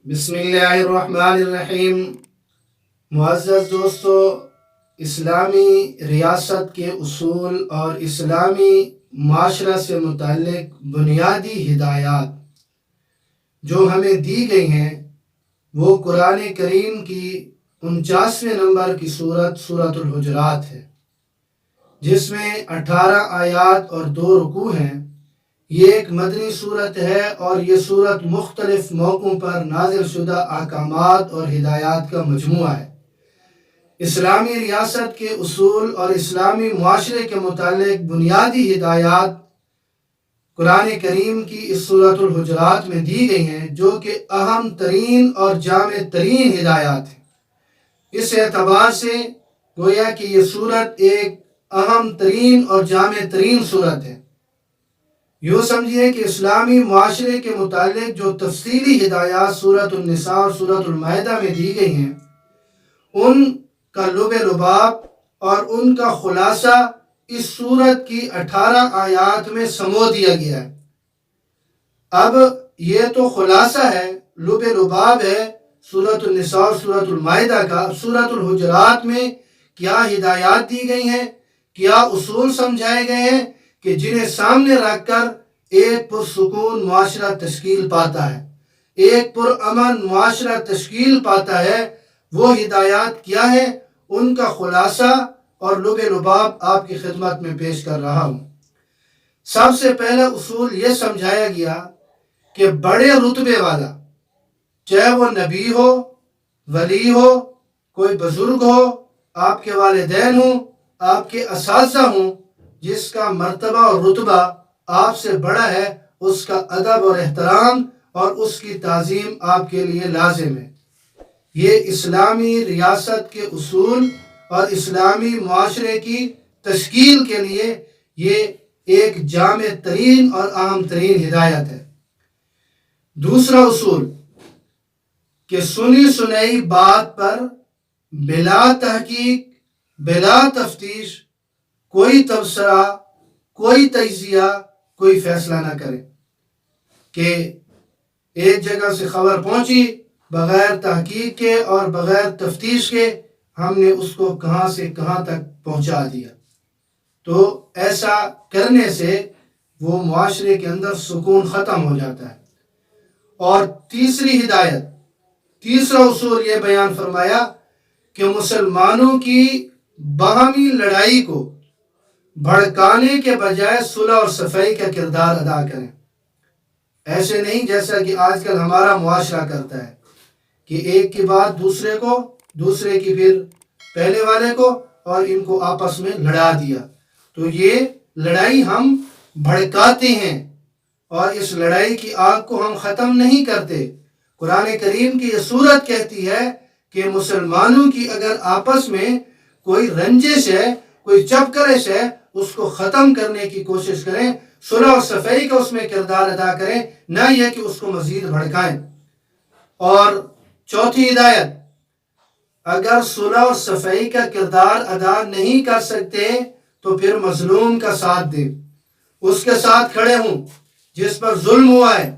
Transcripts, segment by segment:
بسم اللہ الرحمن الرحیم۔ معزز دوستو، اسلامی ریاست کے اصول اور اسلامی معاشرہ سے متعلق بنیادی ہدایات جو ہمیں دی گئی ہیں وہ قرآن کریم کی 49ویں نمبر کی سورۃ الحجرات ہے، جس میں 18 آیات اور 2 رکوع ہیں۔ یہ ایک مدنی صورت ہے اور یہ صورت مختلف موقعوں پر نازل شدہ احکامات اور ہدایات کا مجموعہ ہے۔ اسلامی ریاست کے اصول اور اسلامی معاشرے کے متعلق بنیادی ہدایات قرآن کریم کی اس سورۃ الحجرات میں دی گئی ہیں، جو کہ اہم ترین اور جامع ترین ہدایات ہیں۔ اس اعتبار سے گویا کہ یہ صورت ایک اہم ترین اور جامع ترین صورت ہے۔ یوں سمجھیے کہ اسلامی معاشرے کے متعلق جو تفصیلی ہدایات سورۃ النساء اور سورۃ المائدہ میں دی گئی ہیں، ان کا لب لباب اور ان کا خلاصہ اس سورت کی 18 آیات میں سمو دیا گیا ہے۔ اب یہ تو خلاصہ ہے، لب لباب ہے سورۃ النساء اور سورۃ المائدہ کا۔ سورۃ الحجرات میں کیا ہدایات دی گئی ہیں، کیا اصول سمجھائے گئے ہیں کہ جنہیں سامنے رکھ کر ایک پرسکون معاشرہ تشکیل پاتا ہے، ایک پرامن معاشرہ تشکیل پاتا ہے، وہ ہدایات کیا ہے، ان کا خلاصہ اور لب لباب آپ کی خدمت میں پیش کر رہا ہوں۔ سب سے پہلا اصول یہ سمجھایا گیا کہ بڑے رتبے والا، چاہے وہ نبی ہو، ولی ہو، کوئی بزرگ ہو، آپ کے والدین ہوں، آپ کے اساتذہ ہوں، جس کا مرتبہ اور رتبہ آپ سے بڑا ہے، اس کا ادب اور احترام اور اس کی تعظیم آپ کے لیے لازم ہے۔ یہ اسلامی ریاست کے اصول اور اسلامی معاشرے کی تشکیل کے لیے یہ ایک جامع ترین اور اہم ترین ہدایت ہے۔ دوسرا اصول کہ سنی سنائی بات پر بلا تحقیق، بلا تفتیش کوئی تبصرہ، کوئی تجزیہ، کوئی فیصلہ نہ کرے کہ ایک جگہ سے خبر پہنچی، بغیر تحقیق کے اور بغیر تفتیش کے ہم نے اس کو کہاں سے کہاں تک پہنچا دیا۔ تو ایسا کرنے سے وہ معاشرے کے اندر سکون ختم ہو جاتا ہے۔ اور تیسری ہدایت، تیسرا اصول یہ بیان فرمایا کہ مسلمانوں کی باہمی لڑائی کو بھڑکانے کے بجائے صلح اور صفائی کا کردار ادا کریں۔ ایسے نہیں جیسا کہ آج کل ہمارا معاشرہ کرتا ہے کہ ایک کی بات دوسرے کو، دوسرے کی پھر پہلے والے کو، اور ان کو آپس میں لڑا دیا۔ تو یہ لڑائی ہم بھڑکاتے ہیں اور اس لڑائی کی آگ کو ہم ختم نہیں کرتے۔ قرآن کریم کی یہ سورت کہتی ہے کہ مسلمانوں کی اگر آپس میں کوئی رنجش ہے، کوئی چپکرش ہے، اس کو ختم کرنے کی کوشش کریں، صلح و صفائی کا اس میں کردار ادا کریں، نہ یہ کہ اس کو مزید بھڑکائیں۔ اور چوتھی ہدایت، اگر صلح و صفائی کا کردار ادا نہیں کر سکتے تو پھر مظلوم کا ساتھ دیں، اس کے ساتھ کھڑے ہوں، جس پر ظلم ہوا ہے،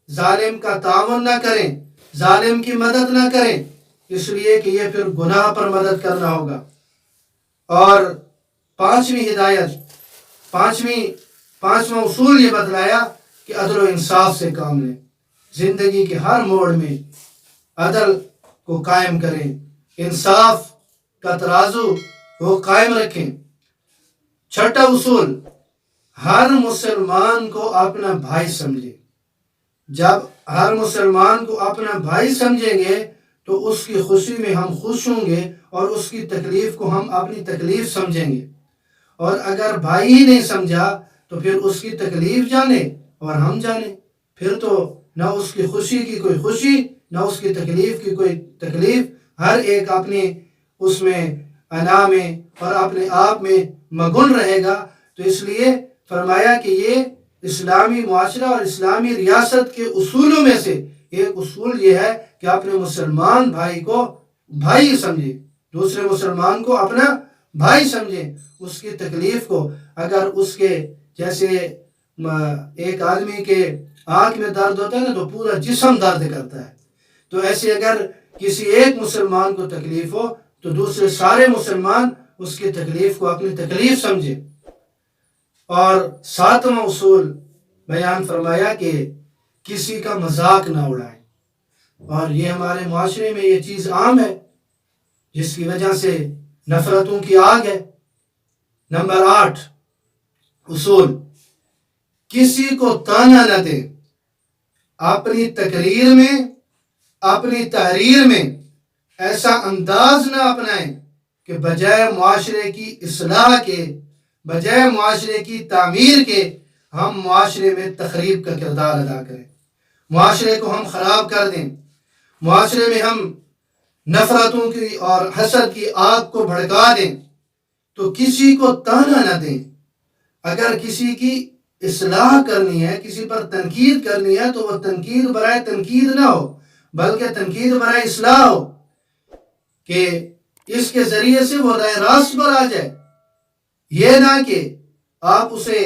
ظالم کا تعاون نہ کریں، ظالم کی مدد نہ کریں، اس لیے کہ یہ پھر گناہ پر مدد کرنا ہوگا۔ اور پانچویں ہدایت، پانچواں اصول یہ بتلایا کہ عدل و انصاف سے کام لیں، زندگی کے ہر موڑ میں عدل کو قائم کریں، انصاف کا ترازو وہ قائم رکھیں۔ چھٹا اصول، ہر مسلمان کو اپنا بھائی سمجھیں۔ جب ہر مسلمان کو اپنا بھائی سمجھیں گے تو اس کی خوشی میں ہم خوش ہوں گے اور اس کی تکلیف کو ہم اپنی تکلیف سمجھیں گے۔ اور اگر بھائی ہی نہیں سمجھا تو پھر اس کی تکلیف جانے اور ہم جانے، پھر تو نہ اس کی خوشی کی کوئی خوشی، نہ اس کی تکلیف کی کوئی تکلیف، ہر ایک اپنے اس میں انا میں اور اپنے آپ میں مگن رہے گا۔ تو اس لیے فرمایا کہ یہ اسلامی معاشرہ اور اسلامی ریاست کے اصولوں میں سے ایک اصول یہ ہے کہ اپنے مسلمان بھائی کو بھائی سمجھے، دوسرے مسلمان کو اپنا بھائی سمجھے، اس کی تکلیف کو، اگر اس کے جیسے ایک آدمی کے آنکھ میں درد ہوتا ہے نا تو پورا جسم درد کرتا ہے، تو ایسے اگر کسی ایک مسلمان کو تکلیف ہو تو دوسرے سارے مسلمان اس کی تکلیف کو اپنی تکلیف سمجھے۔ اور 7واں اصول بیان فرمایا کہ کسی کا مذاق نہ اڑائیں، اور یہ ہمارے معاشرے میں یہ چیز عام ہے جس کی وجہ سے نفرتوں کی آگ ہے۔ نمبر 8 اصول، کسی کو تانا نہ دیں، اپنی تقریر میں اپنی تحریر میں ایسا انداز نہ اپنائیں کہ بجائے معاشرے کی اصلاح کے، بجائے معاشرے کی تعمیر کے، ہم معاشرے میں تخریب کا کردار ادا کریں، معاشرے کو ہم خراب کر دیں، معاشرے میں ہم نفرتوں کی اور حسد کی آگ کو بھڑکا دیں۔ تو کسی کو تانا نہ دیں، اگر کسی کی اصلاح کرنی ہے، کسی پر تنقید کرنی ہے تو وہ تنقید برائے تنقید نہ ہو بلکہ تنقید برائے اصلاح ہو، کہ اس کے ذریعے سے وہ راہ راست پر آ جائے، یہ نہ کہ آپ اسے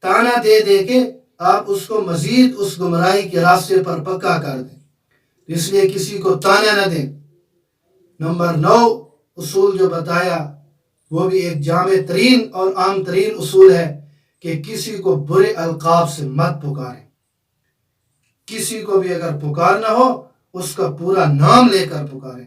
تانا دے دے کے آپ اس کو مزید اس گمراہی کے راستے پر پکا کر دیں، اس لیے کسی کو تانا نہ دیں۔ نمبر 9 اصول جو بتایا وہ بھی ایک جامع ترین اور عام ترین اصول ہے کہ کسی کو برے القاب سے مت پکاریں، کسی کو بھی اگر پکارنا ہو اس کا پورا نام لے کر پکاریں،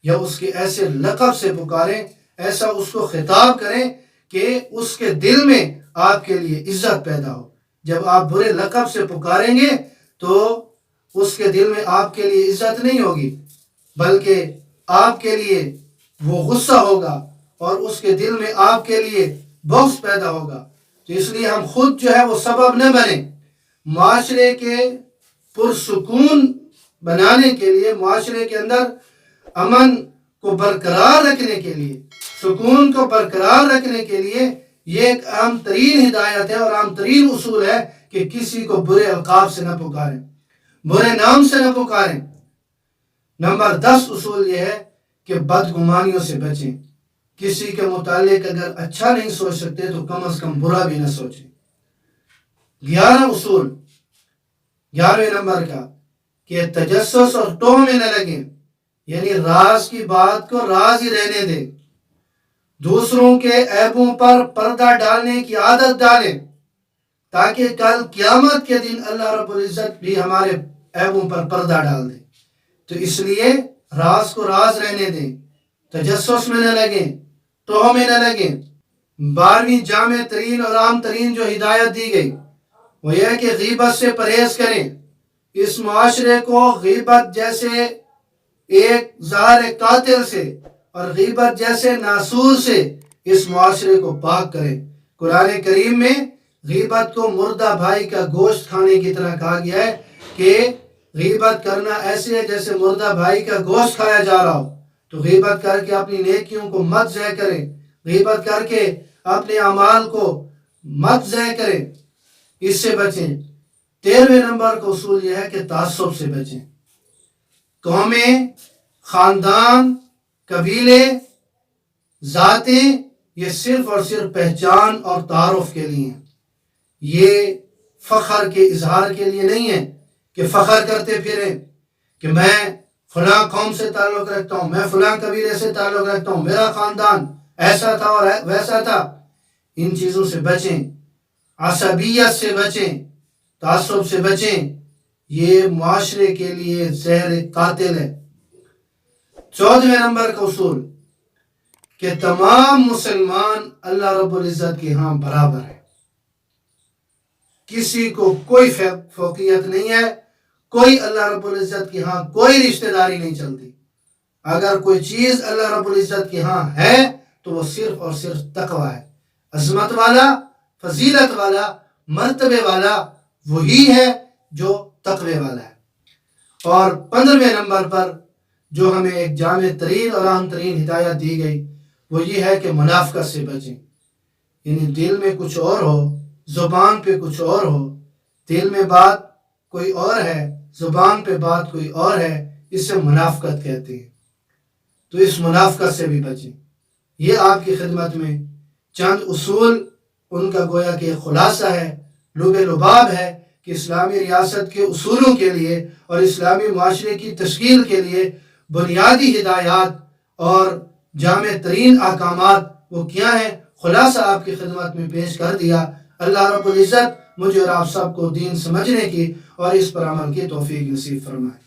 یا اس کے ایسے لقب سے پکاریں، ایسا اس کو خطاب کریں کہ اس کے دل میں آپ کے لیے عزت پیدا ہو۔ جب آپ برے لقب سے پکاریں گے تو اس کے دل میں آپ کے لیے عزت نہیں ہوگی بلکہ آپ کے لیے وہ غصہ ہوگا اور اس کے دل میں آپ کے لیے بغض پیدا ہوگا۔ تو اس لیے ہم خود جو ہے وہ سبب نہ بنیں، معاشرے کے پرسکون بنانے کے لیے، معاشرے کے اندر امن کو برقرار رکھنے کے لیے، سکون کو برقرار رکھنے کے لیے یہ ایک عام ترین ہدایت ہے اور عام ترین اصول ہے کہ کسی کو برے القاب سے نہ پکاریں، برے نام سے نہ پکاریں۔ نمبر 10 اصول یہ ہے کہ بدگمانیوں سے بچیں، کسی کے متعلق اگر اچھا نہیں سوچ سکتے تو کم از کم برا بھی نہ سوچیں۔ 11 اصول، 11ویں نمبر کا کہ تجسس اور ٹوہ میں نہ لگیں، یعنی راز کی بات کو راز ہی رہنے دیں، دوسروں کے عیبوں پر پردہ ڈالنے کی عادت ڈالیں تاکہ کل قیامت کے دن اللہ رب العزت بھی ہمارے عیبوں پر پردہ ڈال دے۔ تو اس لیے راز کو راز رہنے دیں، تجسس میں نہ لگیں، ٹوہ میں نہ لگیں۔ 12ویں جامع ترین اور عام ترین جو ہدایت دی گئی وہ یہ ہے کہ غیبت سے پرہیز کریں۔ اس معاشرے کو غیبت جیسے ایک زہر قاتل سے اور غیبت جیسے ناسور سے اس معاشرے کو پاک کریں۔ قرآن کریم میں غیبت کو مردہ بھائی کا گوشت کھانے کی طرح کہا گیا ہے کہ غیبت کرنا ایسے ہے جیسے مردہ بھائی کا گوشت کھایا جا رہا ہو۔ تو غیبت کر کے اپنی نیکیوں کو مت ضائع کریں، غیبت کر کے اپنے اعمال کو مت ضائع کریں، اس سے بچیں۔ 13ویں نمبر کا اصول یہ ہے کہ تعصب سے بچیں۔ قومیں، خاندان، قبیلے، ذاتیں یہ صرف اور صرف پہچان اور تعارف کے لیے ہیں، یہ فخر کے اظہار کے لیے نہیں ہے کہ فخر کرتے پھریں کہ میں فلاں قوم سے تعلق رکھتا ہوں، میں فلاں قبیلے سے تعلق رکھتا ہوں، میرا خاندان ایسا تھا اور ویسا تھا۔ ان چیزوں سے بچیں، عصبیت سے بچیں، تعصب سے بچیں، یہ معاشرے کے لیے زہر قاتل ہے۔ 14ویں نمبر کا اصول کہ تمام مسلمان اللہ رب العزت کے ہاں برابر ہے، کسی کو کوئی فوقیت نہیں ہے، کوئی اللہ رب العزت کے ہاں کوئی رشتہ داری نہیں چلتی۔ اگر کوئی چیز اللہ رب العزت کے ہاں ہے تو وہ صرف اور صرف تقوی ہے، عظمت والا، فضیلت والا، مرتبے والا وہی ہے جو تقوی والا ہے۔ اور 15ویں نمبر پر جو ہمیں ایک جامع ترین اور عام ترین ہدایت دی گئی وہ یہ ہے کہ منافقت سے بچیں، یعنی دل میں کچھ اور ہو، زبان پہ کچھ اور ہو، دل میں بات کوئی اور ہے، زبان پہ بات کوئی اور ہے، اس سے منافقت کہتے ہیں۔ تو اس منافقت سے بھی بچیں۔ یہ آپ کی خدمت میں چند اصول، ان کا گویا کہ خلاصہ ہے، لب لباب ہے کہ اسلامی ریاست کے اصولوں کے لیے اور اسلامی معاشرے کی تشکیل کے لیے بنیادی ہدایات اور جامع ترین احکامات وہ کیا ہیں، خلاصہ آپ کی خدمت میں پیش کر دیا۔ اللہ رب العزت مجھے اور آپ سب کو دین سمجھنے کی اور اس پر عمل کی توفیق نصیب فرمائے۔